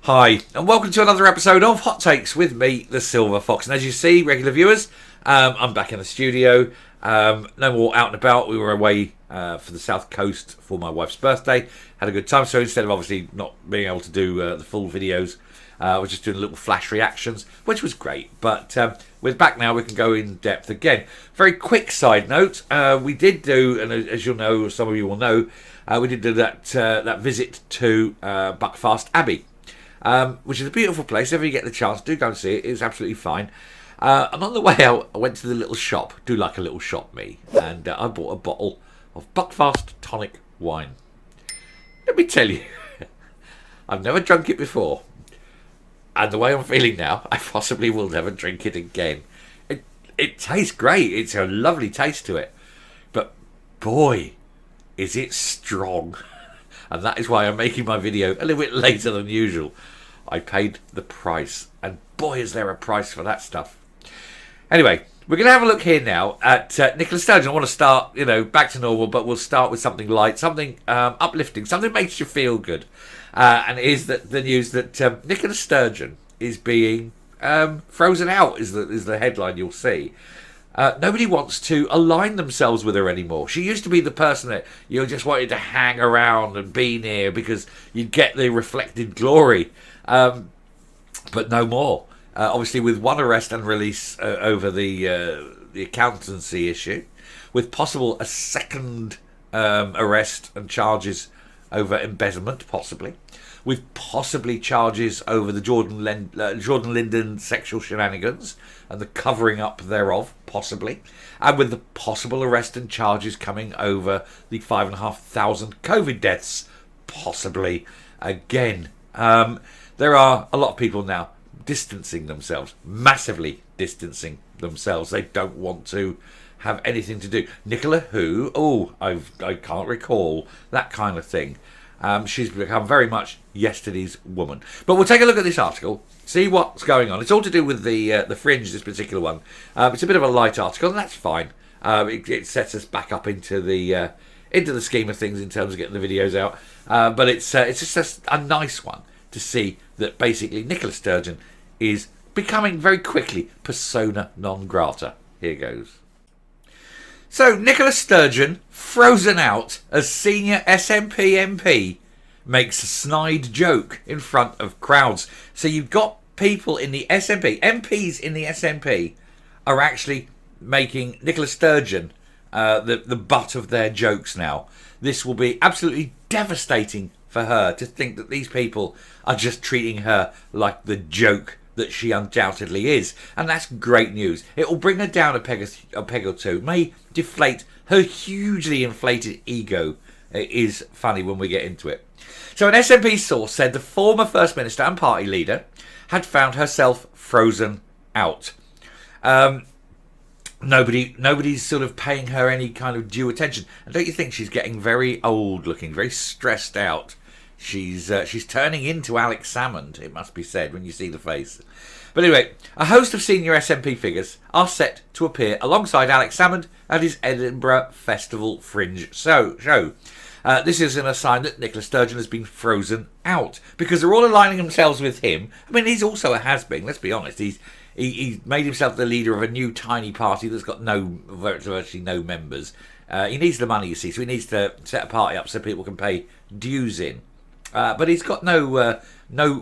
Hi, and welcome to another episode of Hot Takes with me, the Silver Fox. And as you see, regular viewers, I'm back in the studio. No more out and about. We were away for the South Coast for my wife's birthday. Had a good time. So instead of obviously not being able to do the full videos, we're just doing little flash reactions, which was great. But we're back now. We can go in depth again. Very quick side note. We did do, and as you'll know, some of you will know, we did do that visit to Buckfast Abbey. Which is a beautiful place. If you get the chance, do go and see it. It's absolutely fine. And on the way out, I went to the little shop. Do like a little shop, me. And I bought a bottle of Buckfast tonic wine. Let me tell you, I've never drunk it before. And the way I'm feeling now, I possibly will never drink it again. It tastes great. It's a lovely taste to it. But boy, is it strong. And that is why I'm making my video a little bit later than usual. I paid the price. And boy, is there a price for that stuff. Anyway, we're going to have a look here now at Nicola Sturgeon. I want to start, back to normal, but we'll start with something light, something uplifting, something that makes you feel good. And it is the news that Nicola Sturgeon is being frozen out, is the headline you'll see. Nobody wants to align themselves with her anymore. She used to be the person that you just wanted to hang around and be near because you'd get the reflected glory. But no more. Obviously, with one arrest and release over the accountancy issue, with possible a second arrest and charges over embezzlement, possibly, with possibly charges over the Jordan Linden sexual shenanigans and the covering up thereof, possibly, and with the possible arrest and charges coming over the 5,500 COVID deaths, possibly, again. There are a lot of people now distancing themselves, massively distancing themselves. They don't want to have anything to do. Nicola who? Oh, I can't recall. That kind of thing. She's become very much yesterday's woman. But we'll take a look at this article, see what's going on. It's all to do with the Fringe, this particular one. It's a bit of a light article, and that's fine. It sets us back up into the scheme of things in terms of getting the videos out. But it's just a nice one to see that basically Nicola Sturgeon is becoming very quickly persona non grata. Here goes. So, Nicola Sturgeon, frozen out as senior SNP MP, makes a snide joke in front of crowds. So you've got people in the SNP, MPs in the SNP, are actually making Nicola Sturgeon the butt of their jokes now. This will be absolutely devastating for her to think that these people are just treating her like the joke that she undoubtedly is, and that's great news. It will bring her down a peg or two. It may deflate her hugely inflated ego. It is funny when we get into it. So an SNP source said the former First Minister and party leader had found herself frozen out. Nobody's sort of paying her any kind of due attention. And don't you think she's getting very old looking, very stressed out? She's turning into Alex Salmond, it must be said, when you see the face. But anyway, a host of senior SNP figures are set to appear alongside Alex Salmond at his Edinburgh Festival Fringe show. This is a sign that Nicola Sturgeon has been frozen out because they're all aligning themselves with him. I mean, he's also a has-been, let's be honest. He's made himself the leader of a new tiny party that's got virtually no members. He needs the money, you see, so he needs to set a party up so people can pay dues in. But he's got no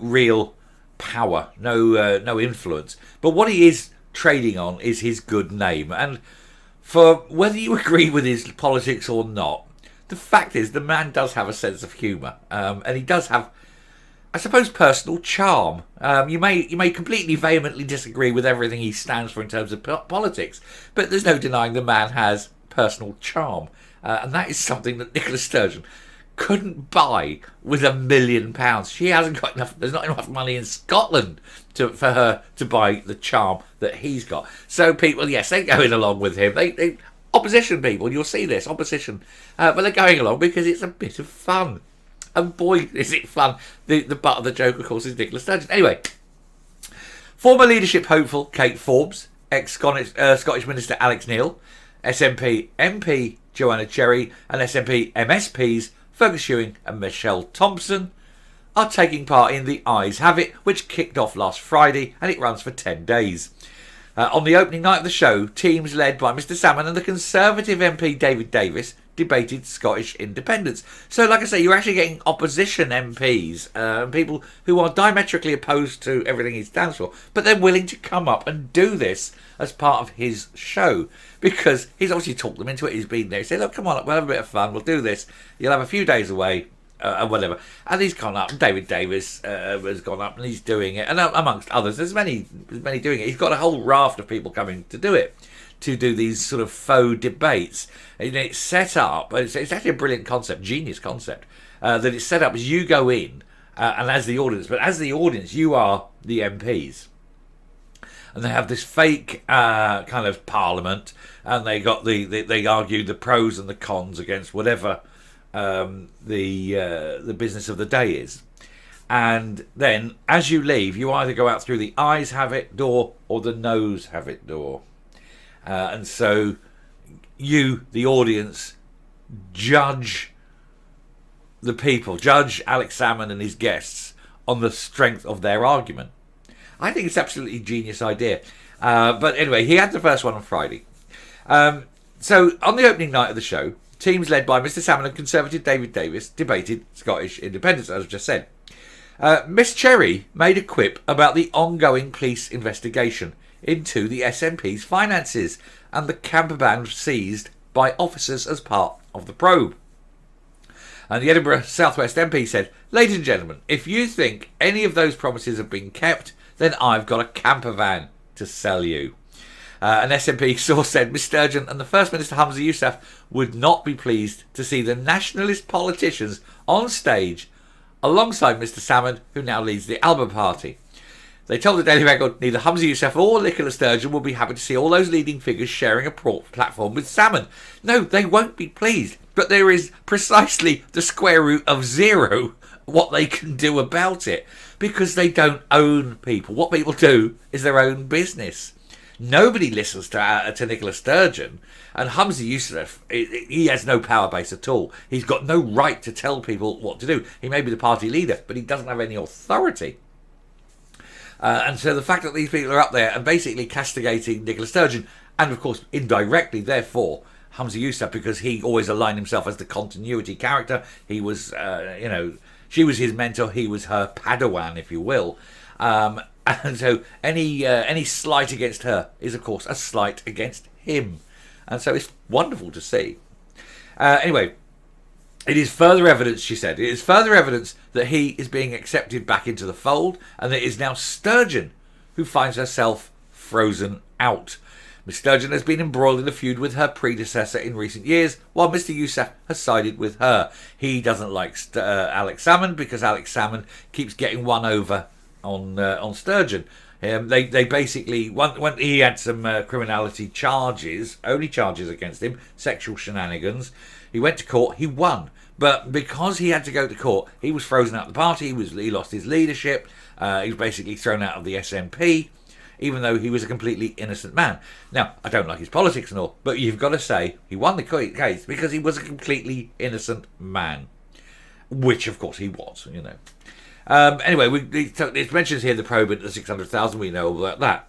real power, no influence. But what he is trading on is his good name. And for whether you agree with his politics or not, the fact is the man does have a sense of humour. And he does have, I suppose, personal charm. You may completely vehemently disagree with everything he stands for in terms of politics, but there's no denying the man has personal charm. And that is something that Nicola Sturgeon couldn't buy with £1 million. She hasn't got enough. There's not enough money in Scotland for her to buy the charm that he's got. So people, yes, they're going along with him. They opposition people, you'll see this opposition, but they're going along because it's a bit of fun. And boy, is it fun! The butt of the joke, of course, is Nicola Sturgeon. Anyway, former leadership hopeful Kate Forbes, ex-Scottish Minister Alex Neil, SNP MP Joanna Cherry, and SNP MSPs Fergus Ewing and Michelle Thompson are taking part in the Eyes Have It, which kicked off last Friday and it runs for 10 days. On the opening night of the show, teams led by Mr Salmon and the Conservative MP David Davis debated Scottish independence. So, like I say, you're actually getting opposition MPs, people who are diametrically opposed to everything he stands for, but they're willing to come up and do this as part of his show, because he's obviously talked them into it. He's been there. He said, look, come on, we'll have a bit of fun, we'll do this. You'll have a few days away, and whatever. And he's gone up, and David Davis has gone up, and he's doing it. And amongst others, there's many doing it. He's got a whole raft of people coming to do it, to do these sort of faux debates. And it's set up, it's actually a brilliant concept, genius concept, that it's set up as you go in, and as the audience, but as the audience, you are the MPs. And they have this fake kind of parliament, and they argue the pros and the cons against whatever the business of the day is. And then, as you leave, you either go out through the Eyes Have It door or the Nose Have It door. And so you, the audience, judge the people, judge Alex Salmon and his guests on the strength of their argument. I think it's absolutely a genius idea. But anyway, he had the first one on Friday. So on the opening night of the show, teams led by Mr Salmon and Conservative David Davis debated Scottish independence, as I've just said. Miss Cherry made a quip about the ongoing police investigation into the SNP's finances and the camper van seized by officers as part of the probe. And the Edinburgh South West MP said, ladies and gentlemen, if you think any of those promises have been kept, then I've got a camper van to sell you. An SNP source said Miss Sturgeon and the First Minister Humza Yousaf would not be pleased to see the nationalist politicians on stage alongside Mr Salmon, who now leads the Alba Party. They told the Daily Record neither Humza Yousaf or Nicola Sturgeon will be happy to see all those leading figures sharing a platform with Salmon. No, they won't be pleased, but there is precisely the square root of zero what they can do about it, because they don't own people. What people do is their own business. Nobody listens to Nicola Sturgeon, and Humza Yousaf, he has no power base at all. He's got no right to tell people what to do. He may be the party leader, but he doesn't have any authority. And so the fact that these people are up there and basically castigating Nicola Sturgeon, and of course indirectly, therefore, Humza Yousaf, because he always aligned himself as the continuity character. He was, she was his mentor, he was her Padawan, if you will. And so any slight against her is, of course, a slight against him. And so it's wonderful to see. Anyway, it is further evidence, she said, it is further evidence that he is being accepted back into the fold, and that it is now Sturgeon who finds herself frozen out. Miss Sturgeon has been embroiled in a feud with her predecessor in recent years, while Mr Yousaf has sided with her. He doesn't like Alex Salmon because Alex Salmon keeps getting one over on Sturgeon. They basically, when he had some criminality charges, only charges against him, sexual shenanigans. He went to court, he won. But because he had to go to court, he was frozen out of the party, he lost his leadership, he was basically thrown out of the SNP, even though he was a completely innocent man. Now, I don't like his politics and all, but you've got to say he won the case because he was a completely innocent man. Which, of course, he was, you know. Anyway, it mentions here the probe at the 600,000, we know about that.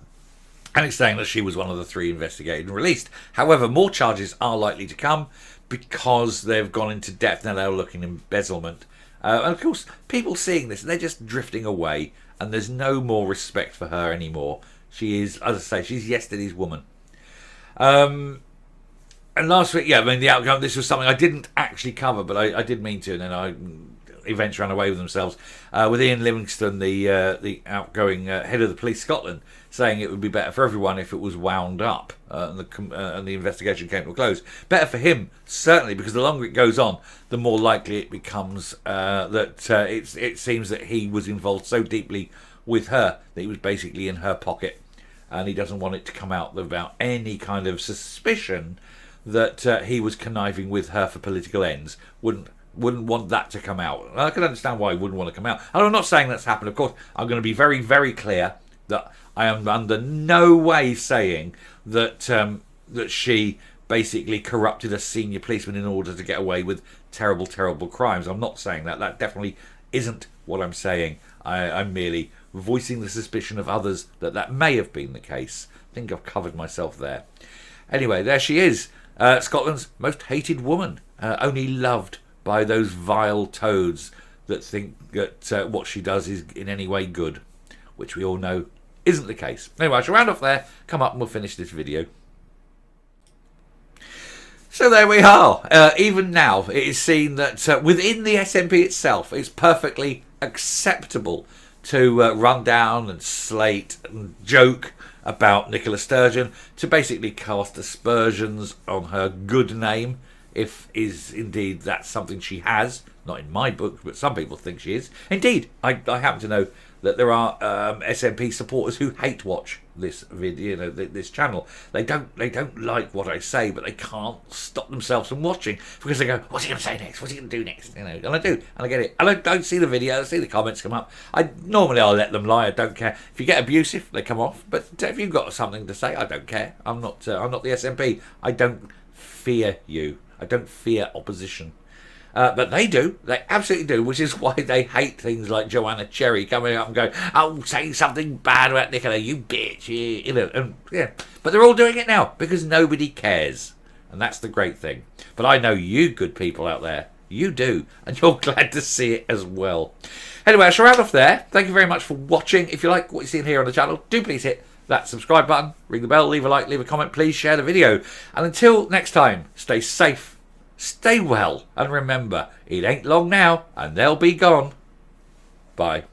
And it's saying that she was one of the 3 investigated and released. However, more charges are likely to come because they've gone into depth. Now they're looking at embezzlement. And of course, people seeing this, they're just drifting away, and there's no more respect for her anymore. She is, as I say, she's yesterday's woman. And last week, the outcome, this was something I didn't actually cover, but I did mean to, and then events ran away with themselves. With Ian Livingston, the outgoing head of the Police Scotland, saying it would be better for everyone if it was wound up and the investigation came to a close. Better for him, certainly, because the longer it goes on, the more likely it becomes that it seems that he was involved so deeply with her that he was basically in her pocket, and he doesn't want it to come out about any kind of suspicion that he was conniving with her for political ends. Wouldn't want that to come out. I can understand why he wouldn't want to come out. And I'm not saying that's happened. Of course, I'm going to be very, very clear that I am under no way saying that that she basically corrupted a senior policeman in order to get away with terrible, terrible crimes. I'm not saying that. That definitely isn't what I'm saying. I'm merely voicing the suspicion of others that that may have been the case. I think I've covered myself there. Anyway, there she is. Scotland's most hated woman. Only loved by those vile toads that think that what she does is in any way good, which we all know isn't the case. Anyway, I shall round off there, come up and we'll finish this video. So there we are. Even now, it is seen that within the SNP itself, it's perfectly acceptable to run down and slate and joke about Nicola Sturgeon, to basically cast aspersions on her good name, if is indeed that's something she has. Not in my book, but some people think she is. Indeed, I happen to know that there are SNP supporters who hate watch this video, this channel. They don't like what I say, but they can't stop themselves from watching because they go, "What's he going to say next? What's he going to do next?" And I do, and I get it. And I don't see the video, I see the comments come up. Normally I'll let them lie. I don't care. If you get abusive, they come off. But if you've got something to say, I don't care. I'm not the SNP. I don't fear you. I don't fear opposition. But they do. They absolutely do, which is why they hate things like Joanna Cherry coming up and going, "Oh, saying something bad about Nicola, you bitch." And, yeah. But they're all doing it now because nobody cares. And that's the great thing. But I know you good people out there, you do. And you're glad to see it as well. Anyway, I shall round off there. Thank you very much for watching. If you like what you're seeing here on the channel, do please hit that subscribe button, ring the bell, leave a like, leave a comment, please share the video. And until next time, stay safe. Stay well, and remember, it ain't long now, and they'll be gone. Bye.